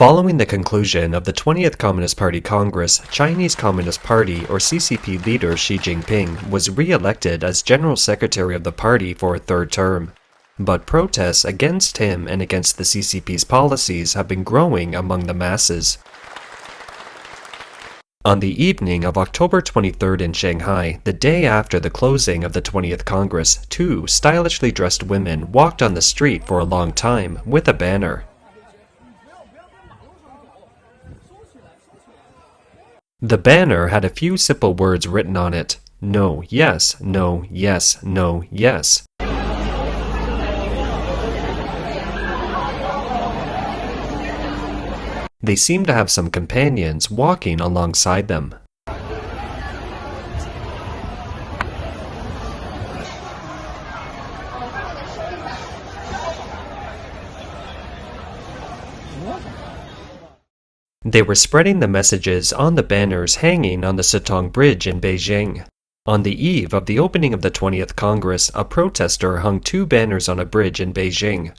Following the conclusion of the 20th Communist Party Congress, Chinese Communist Party or CCP leader Xi Jinping was re-elected as General Secretary of the party for a third term. But protests against him and against the CCP's policies have been growing among the masses. On the evening of October 23rd in Shanghai, the day after the closing of the 20th Congress, two stylishly dressed women walked on the street for a long time with a banner. The banner had a few simple words written on it: no, yes, no, yes, no, yes. They seemed to have some companions walking alongside them. They were spreading the messages on the banners hanging on the Sitong Bridge in Beijing. On the eve of the opening of the 20th Congress, a protester hung two banners on a bridge in Beijing.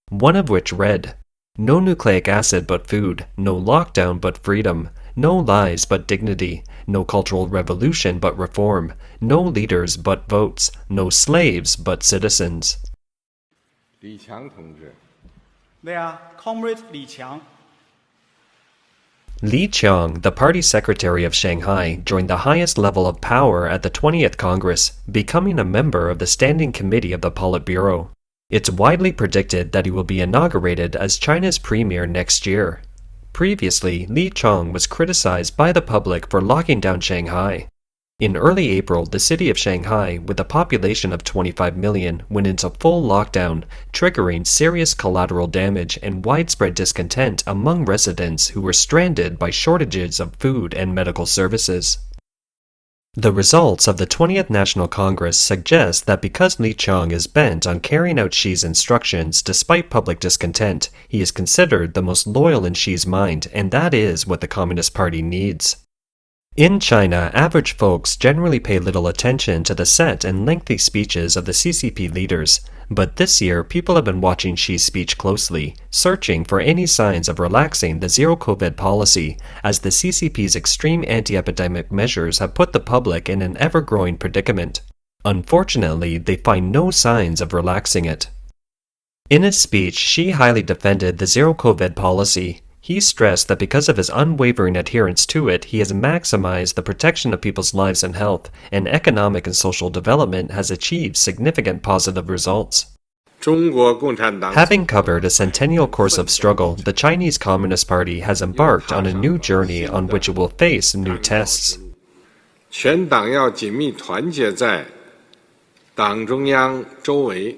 One of which read, "No nucleic acid but food, no lockdown but freedom, no lies but dignity, no cultural revolution but reform, no leaders but votes, no slaves but citizens." Li Qiang 同志。对啊 Comrade Li Qiang. Li Qiang, the party secretary of Shanghai, joined the highest level of power at the 20th Congress, becoming a member of the Standing Committee of the Politburo. It's widely predicted that he will be inaugurated as China's premier next year. Previously, Li Qiang was criticized by the public for locking down Shanghai. In early April, the city of Shanghai, with a population of 25 million, went into full lockdown, triggering serious collateral damage and widespread discontent among residents who were stranded by shortages of food and medical services. The results of the 20th National Congress suggest that because Li Qiang is bent on carrying out Xi's instructions despite public discontent, he is considered the most loyal in Xi's mind, and that is what the Communist Party needs. In China, average folks generally pay little attention to the set and lengthy speeches of the CCP leaders, but this year people have been watching Xi's speech closely, searching for any signs of relaxing the zero-COVID policy, as the CCP's extreme anti-epidemic measures have put the public in an ever-growing predicament. Unfortunately, they find no signs of relaxing it. In his speech, Xi highly defended the zero-COVID policy. He stressed that because of his unwavering adherence to it, he has maximized the protection of people's lives and health, and economic and social development has achieved significant positive results. Having covered a centennial course of struggle, the Chinese Communist Party has embarked on a new journey on which it will face new tests. 全党要紧密团结在党中央周围。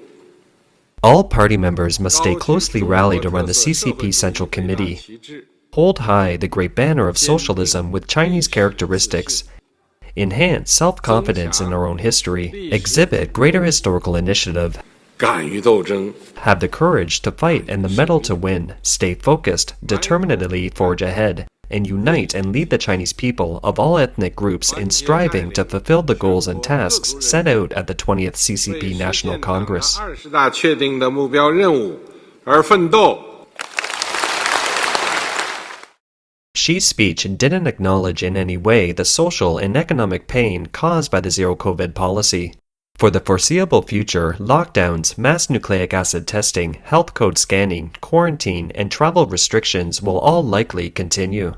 All party members must stay closely rallied around the CCP Central Committee, hold high the great banner of socialism with Chinese characteristics, enhance self-confidence in our own history, exhibit greater historical initiative, have the courage to fight and the mettle to win, stay focused, determinedly forge ahead, and unite and lead the Chinese people of all ethnic groups in striving to fulfill the goals and tasks set out at the 20th CCP National Congress. Xi's speech didn't acknowledge in any way the social and economic pain caused by the zero-COVID policy. For the foreseeable future, lockdowns, mass nucleic acid testing, health code scanning, quarantine, and travel restrictions will all likely continue.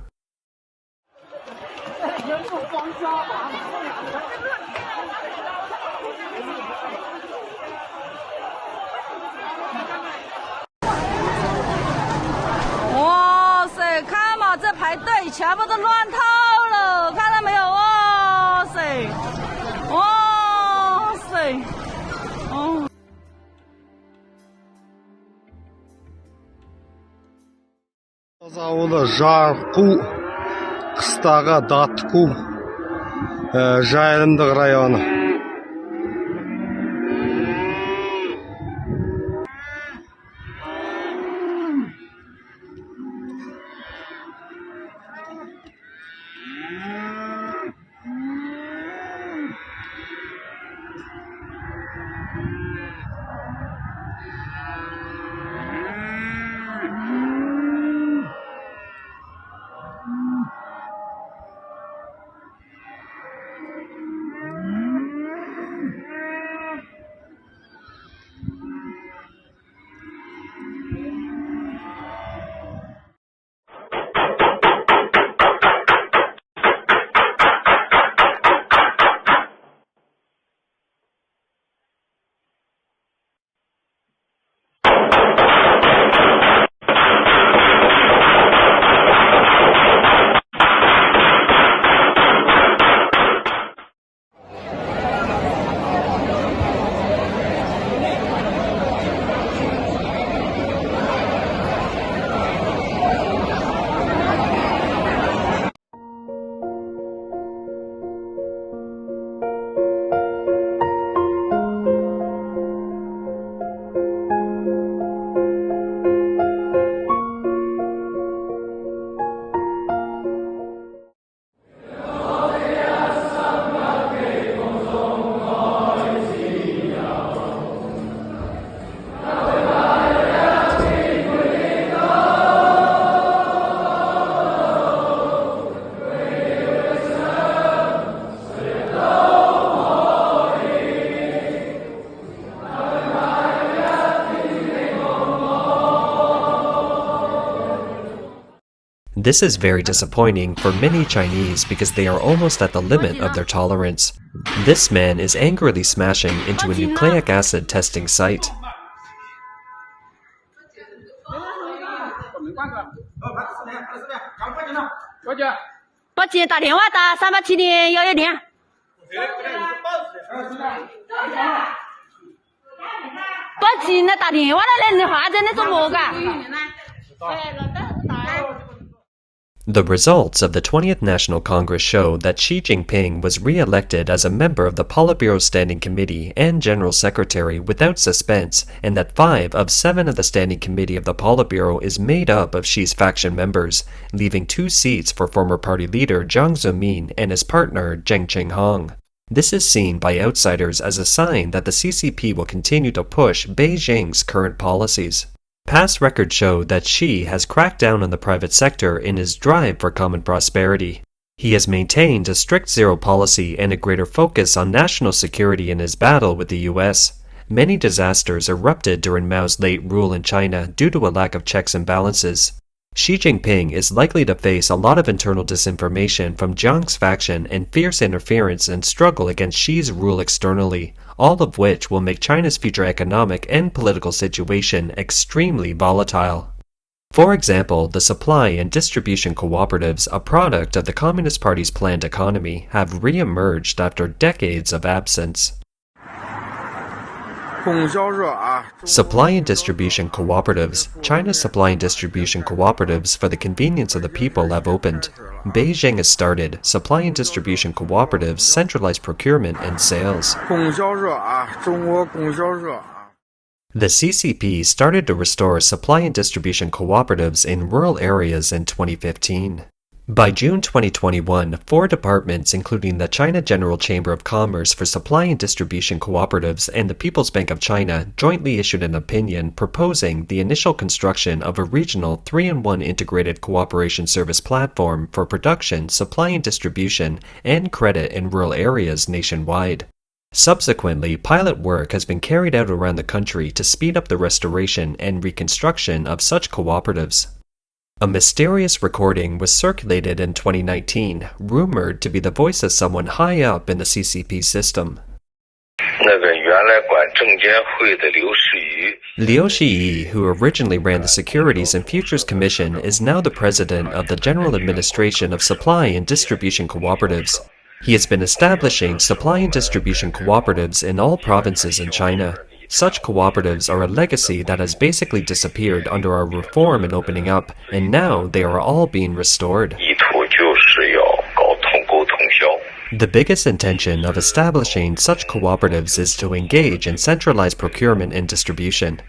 Ауылы жарқу, қыстағы датқу, жайылымдық районы. This is very disappointing for many Chinese because they are almost at the limit of their tolerance. This man is angrily smashing into a nucleic acid testing site. 报警打电话打387-110。报警了，打电话了，你话在那做么个？ The results of the 20th National Congress show that Xi Jinping was re-elected as a member of the Politburo Standing Committee and General Secretary without suspense, and that 5 of 7 of the Standing Committee of the Politburo is made up of Xi's faction members, leaving 2 seats for former party leader Jiang Zemin and his partner Zheng Qinghong. This is seen by outsiders as a sign that the CCP will continue to push Beijing's current policies. Past records show that Xi has cracked down on the private sector in his drive for common prosperity. He has maintained a strict zero policy and a greater focus on national security in his battle with the US. Many disasters erupted during Mao's late rule in China due to a lack of checks and balances. Xi Jinping is likely to face a lot of internal disinformation from Jiang's faction and fierce interference and struggle against Xi's rule externally, all of which will make China's future economic and political situation extremely volatile. For example, the supply and distribution cooperatives, a product of the Communist Party's planned economy, have re-emerged after decades of absence. Supply and distribution cooperatives. China's supply and distribution cooperatives for the convenience of the people have opened. Beijing has started supply and distribution cooperatives, centralized procurement and sales. The CCP started to restore supply and distribution cooperatives in rural areas in 2015. By June 2021, 4 departments, including the China General Chamber of Commerce for Supply and Distribution Cooperatives and the People's Bank of China, jointly issued an opinion proposing the initial construction of a regional 3-in-1 integrated cooperation service platform for production, supply and distribution, and credit in rural areas nationwide. Subsequently, pilot work has been carried out around the country to speed up the restoration and reconstruction of such cooperatives. A mysterious recording was circulated in 2019, rumored to be the voice of someone high up in the CCP system. Liu Xi, who originally ran the Securities and Futures Commission, is now the president of the General Administration of Supply and Distribution Cooperatives. He has been establishing supply and distribution cooperatives in all provinces in China. Such cooperatives are a legacy that has basically disappeared under our reform and opening up, and now they are all being restored. The biggest intention of establishing such cooperatives is to engage in centralized procurement and distribution.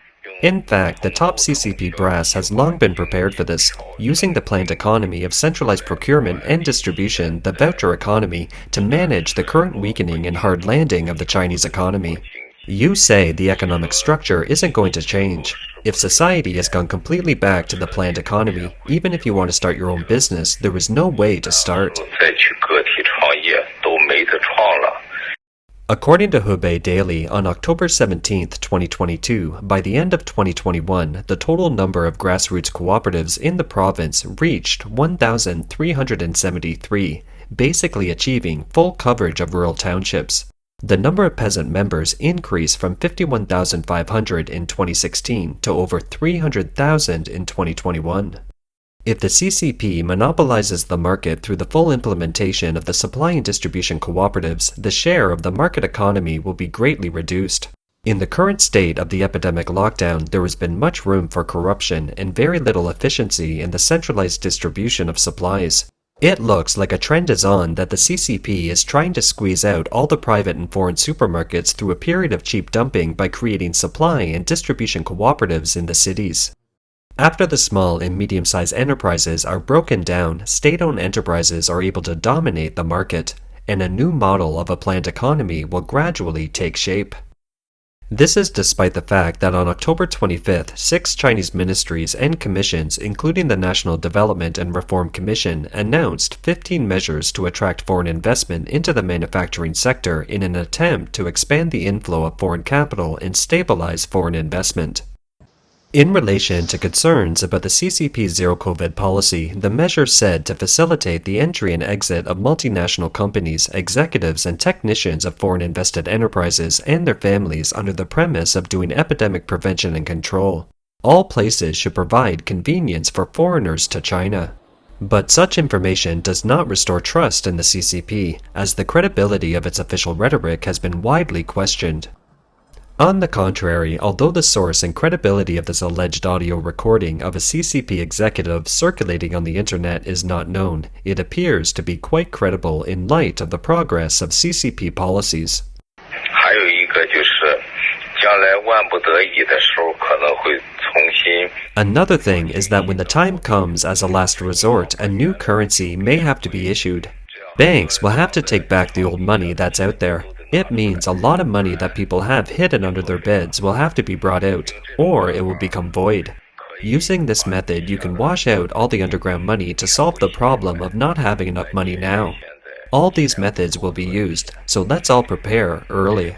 In fact, the top CCP brass has long been prepared for this, using the planned economy of centralized procurement and distribution, the voucher economy, to manage the current weakening and hard landing of the Chinese economy. You say the economic structure isn't going to change. If society has gone completely back to the planned economy, even if you want to start your own business, there is no way to start. According to Hubei Daily, on October 17, 2022, by the end of 2021, the total number of grassroots cooperatives in the province reached 1,373, basically achieving full coverage of rural townships. The number of peasant members increased from 51,500 in 2016 to over 300,000 in 2021. If the CCP monopolizes the market through the full implementation of the supply and distribution cooperatives, the share of the market economy will be greatly reduced. In the current state of the epidemic lockdown, there has been much room for corruption and very little efficiency in the centralized distribution of supplies. It looks like a trend is on that the CCP is trying to squeeze out all the private and foreign supermarkets through a period of cheap dumping by creating supply and distribution cooperatives in the cities. After the small and medium-sized enterprises are broken down, state-owned enterprises are able to dominate the market, and a new model of a planned economy will gradually take shape. This is despite the fact that on October 25th, 6 Chinese ministries and commissions, including the National Development and Reform Commission, announced 15 measures to attract foreign investment into the manufacturing sector in an attempt to expand the inflow of foreign capital and stabilize foreign investment. In relation to concerns about the CCP's zero-COVID policy, the measure said to facilitate the entry and exit of multinational companies, executives, and technicians of foreign invested enterprises and their families under the premise of doing epidemic prevention and control. All places should provide convenience for foreigners to China. But such information does not restore trust in the CCP, as the credibility of its official rhetoric has been widely questioned. On the contrary, although the source and credibility of this alleged audio recording of a CCP executive circulating on the internet is not known, it appears to be quite credible in light of the progress of CCP policies. Another thing is that when the time comes as a last resort, a new currency may have to be issued. Banks will have to take back the old money that's out there. It means a lot of money that people have hidden under their beds will have to be brought out, or it will become void. Using this method, you can wash out all the underground money to solve the problem of not having enough money now. All these methods will be used, so let's all prepare early.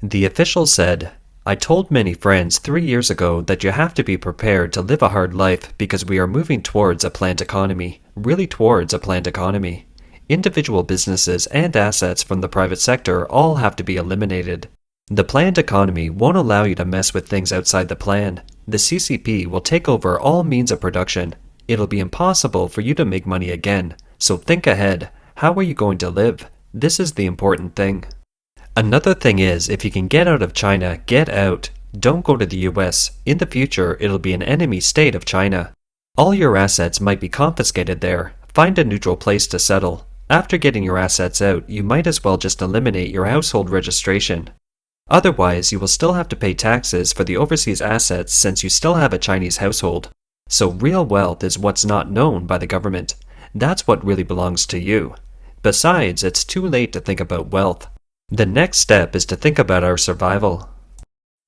The official said, "I told many friends 3 years ago that you have to be prepared to live a hard life because we are moving towards a planned economy, really towards a planned economy. Individual businesses and assets from the private sector all have to be eliminated. The planned economy won't allow you to mess with things outside the plan. The CCP will take over all means of production. It'll be impossible for you to make money again. So think ahead. How are you going to live? This is the important thing." Another thing is, if you can get out of China, get out. Don't go to the US. In the future, it'll be an enemy state of China. All your assets might be confiscated there. Find a neutral place to settle. After getting your assets out, you might as well just eliminate your household registration. Otherwise, you will still have to pay taxes for the overseas assets since you still have a Chinese household. So real wealth is what's not known by the government. That's what really belongs to you. Besides, it's too late to think about wealth. The next step is to think about our survival.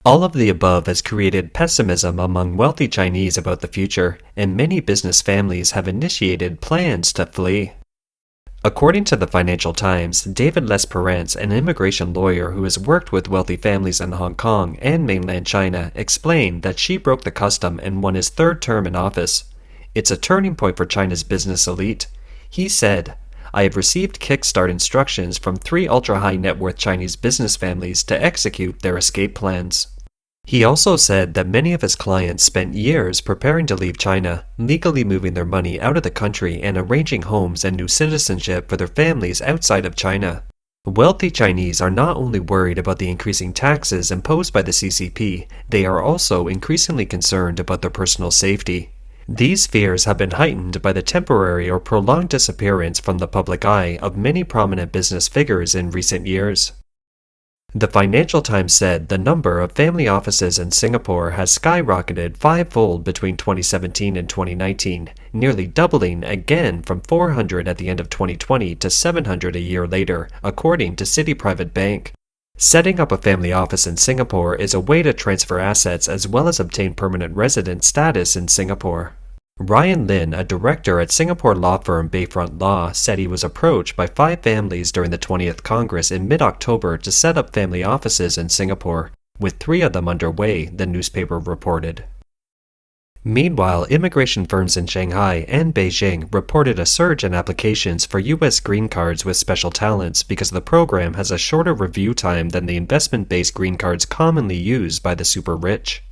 All of the above has created pessimism among wealthy Chinese about the future, and many business families have initiated plans to flee. According to the Financial Times, David Lesperance, an immigration lawyer who has worked with wealthy families in Hong Kong and mainland China, explained that Xi broke the custom and won his third term in office. It's a turning point for China's business elite. He said, "I have received kickstart instructions from 3 ultra-high net worth Chinese business families to execute their escape plans." He also said that many of his clients spent years preparing to leave China, legally moving their money out of the country and arranging homes and new citizenship for their families outside of China. Wealthy Chinese are not only worried about the increasing taxes imposed by the CCP, they are also increasingly concerned about their personal safety. These fears have been heightened by the temporary or prolonged disappearance from the public eye of many prominent business figures in recent years. The Financial Times said the number of family offices in Singapore has skyrocketed 5-fold between 2017 and 2019, nearly doubling again from 400 at the end of 2020 to 700 a year later, according to City Private Bank. Setting up a family office in Singapore is a way to transfer assets as well as obtain permanent resident status in Singapore. Ryan Lin, a director at Singapore law firm Bayfront Law, said he was approached by 5 families during the 20th Congress in mid-October to set up family offices in Singapore, with 3 of them underway, the newspaper reported. Meanwhile, immigration firms in Shanghai and Beijing reported a surge in applications for U.S. green cards with special talents because the program has a shorter review time than the investment-based green cards commonly used by the super rich.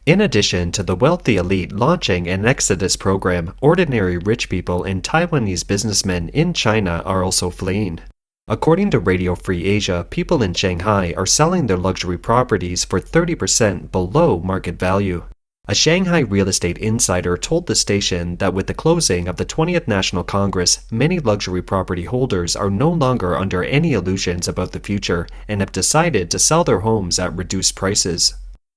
In addition to the wealthy elite launching an Exodus program, ordinary rich people and Taiwanese businessmen in China are also fleeing. According to Radio Free Asia, people in Shanghai are selling their luxury properties for 30% below market value. A Shanghai real estate insider told the station that with the closing of the 20th National Congress, many luxury property holders are no longer under any illusions about the future and have decided to sell their homes at reduced prices.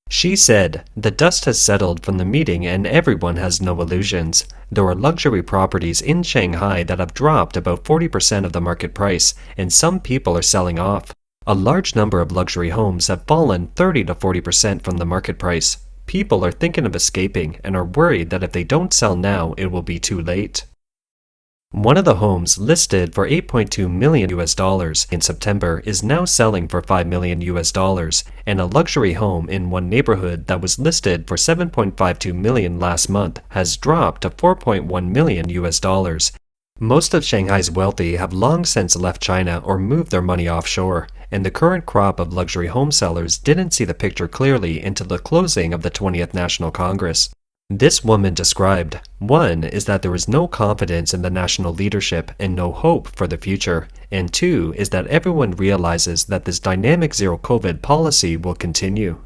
She said, "The dust has settled from the meeting and everyone has no illusions. There are luxury properties in Shanghai that have dropped about 40% of the market price, and some people are selling off. A large number of luxury homes have fallen 30 to 40% from the market price. People are thinking of escaping and are worried that if they don't sell now, it will be too late." One of the homes listed for $8.2 million in September is now selling for $5 million, and a luxury home in one neighborhood that was listed for $7.52 million last month has dropped to $4.1 million. Most of Shanghai's wealthy have long since left China or moved their money offshore, and the current crop of luxury home sellers didn't see the picture clearly until the closing of the 20th National Congress. This woman described, one is that there is no confidence in the national leadership and no hope for the future, and two is that everyone realizes that this dynamic zero-COVID policy will continue.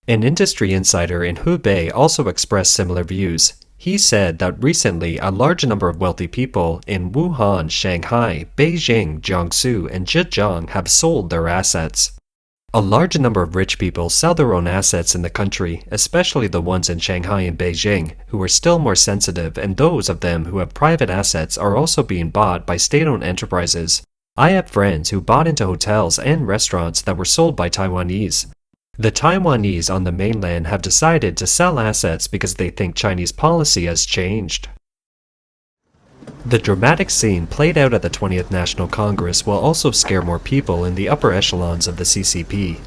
An industry insider in Hubei also expressed similar views. He said that recently a large number of wealthy people in Wuhan, Shanghai, Beijing, Jiangsu, and Zhejiang have sold their assets. A large number of rich people sell their own assets in the country, especially the ones in Shanghai and Beijing, who are still more sensitive, and those of them who have private assets are also being bought by state-owned enterprises. I have friends who bought into hotels and restaurants that were sold by Taiwanese. The Taiwanese on the mainland have decided to sell assets because they think Chinese policy has changed. The dramatic scene played out at the 20th National Congress will also scare more people in the upper echelons of the CCP.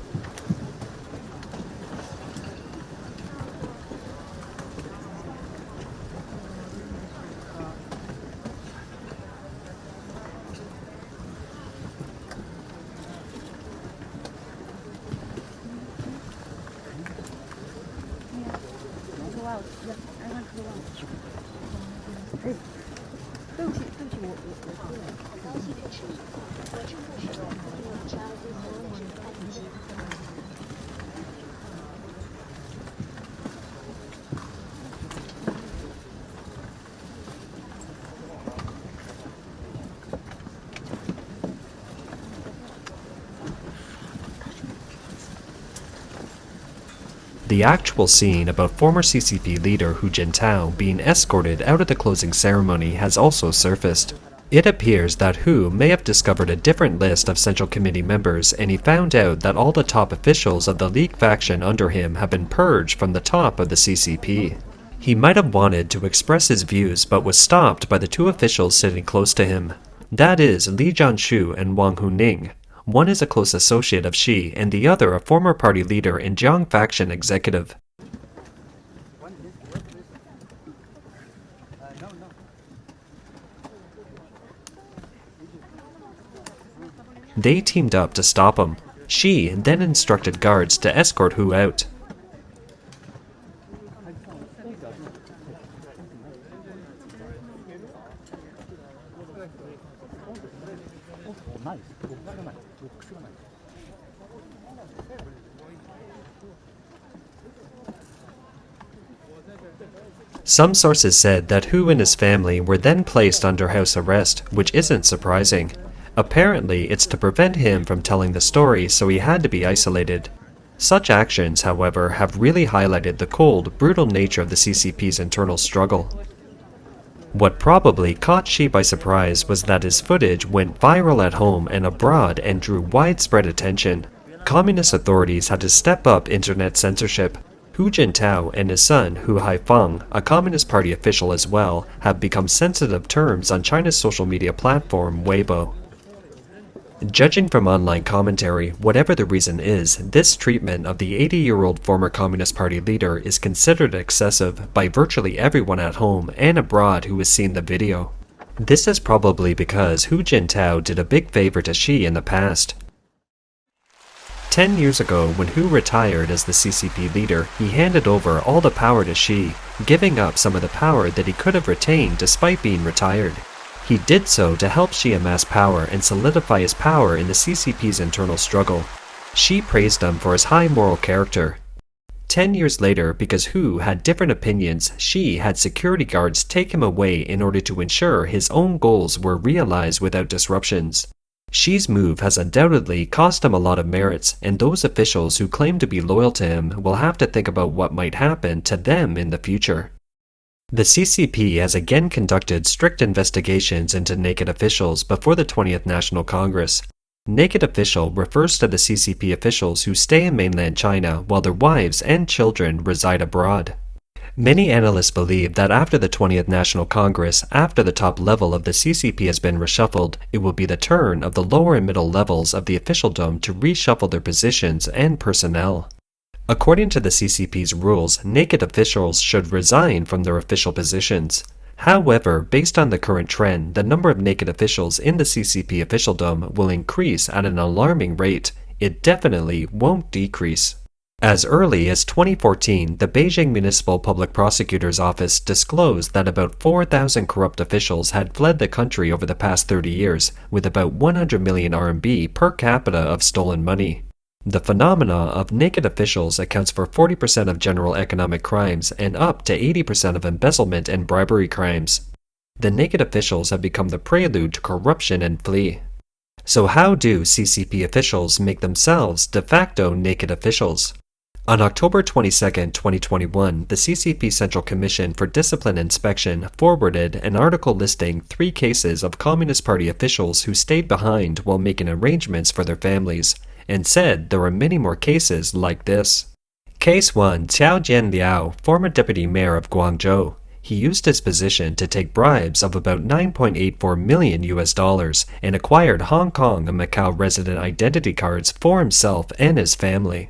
The actual scene about former CCP leader Hu Jintao being escorted out of the closing ceremony has also surfaced. It appears that Hu may have discovered a different list of Central Committee members, and he found out that all the top officials of the League faction under him have been purged from the top of the CCP. He might have wanted to express his views but was stopped by the two officials sitting close to him. That is Li Jianshu and Wang Huning. One is a close associate of Xi, and the other a former party leader and Jiang faction executive. They teamed up to stop him. Xi then instructed guards to escort Hu out. Some sources said that Hu and his family were then placed under house arrest, which isn't surprising. Apparently, it's to prevent him from telling the story, so he had to be isolated. Such actions, however, have really highlighted the cold, brutal nature of the CCP's internal struggle. What probably caught Xi by surprise was that his footage went viral at home and abroad and drew widespread attention. Communist authorities had to step up internet censorship. Hu Jintao and his son Hu Haifeng, a Communist Party official as well, have become sensitive terms on China's social media platform Weibo. Judging from online commentary, whatever the reason is, this treatment of the 80-year-old former Communist Party leader is considered excessive by virtually everyone at home and abroad who has seen the video. This is probably because Hu Jintao did a big favor to Xi in the past. 10 years ago, when Hu retired as the CCP leader, he handed over all the power to Xi, giving up some of the power that he could have retained despite being retired. He did so to help Xi amass power and solidify his power in the CCP's internal struggle. Xi praised him for his high moral character. 10 years later, because Hu had different opinions, Xi had security guards take him away in order to ensure his own goals were realized without disruptions. Xi's move has undoubtedly cost him a lot of merits, and those officials who claim to be loyal to him will have to think about what might happen to them in the future. The CCP has again conducted strict investigations into naked officials before the 20th National Congress. Naked official refers to the CCP officials who stay in mainland China while their wives and children reside abroad. Many analysts believe that after the 20th National Congress, after the top level of the CCP has been reshuffled, it will be the turn of the lower and middle levels of the officialdom to reshuffle their positions and personnel. According to the CCP's rules, naked officials should resign from their official positions. However, based on the current trend, the number of naked officials in the CCP officialdom will increase at an alarming rate. It definitely won't decrease. As early as 2014, the Beijing Municipal Public Prosecutor's Office disclosed that about 4,000 corrupt officials had fled the country over the past 30 years, with about 100 million RMB per capita of stolen money. The phenomena of naked officials accounts for 40% of general economic crimes and up to 80% of embezzlement and bribery crimes. The naked officials have become the prelude to corruption and flee. So how do CCP officials make themselves de facto naked officials? On October 22, 2021, the CCP Central Commission for Discipline Inspection forwarded an article listing 3 cases of Communist Party officials who stayed behind while making arrangements for their families, and said there were many more cases like this. Case 1. Qiao Jianliao, former deputy mayor of Guangzhou. He used his position to take bribes of about $9.84 million and acquired Hong Kong and Macau resident identity cards for himself and his family.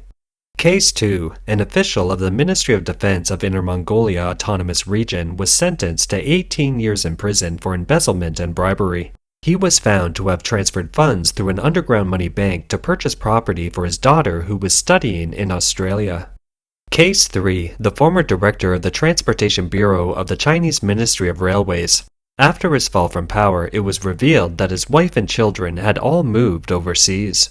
Case 2. An official of the Ministry of Defense of Inner Mongolia Autonomous Region was sentenced to 18 years in prison for embezzlement and bribery. He was found to have transferred funds through an underground money bank to purchase property for his daughter who was studying in Australia. Case 3. The former director of the Transportation Bureau of the Chinese Ministry of Railways. After his fall from power, it was revealed that his wife and children had all moved overseas.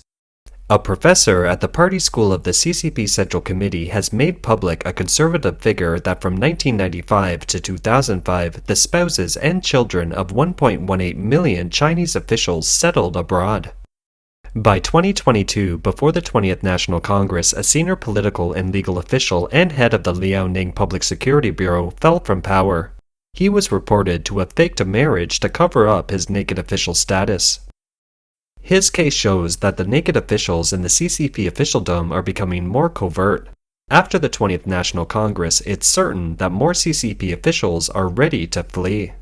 A professor at the Party School of the CCP Central Committee has made public a conservative figure that from 1995 to 2005, the spouses and children of 1.18 million Chinese officials settled abroad. By 2022, before the 20th National Congress, a senior political and legal official and head of the Liaoning Public Security Bureau fell from power. He was reported to have faked a marriage to cover up his naked official status. His case shows that the naked officials in the CCP officialdom are becoming more covert. After the 20th National Congress, it's certain that more CCP officials are ready to flee.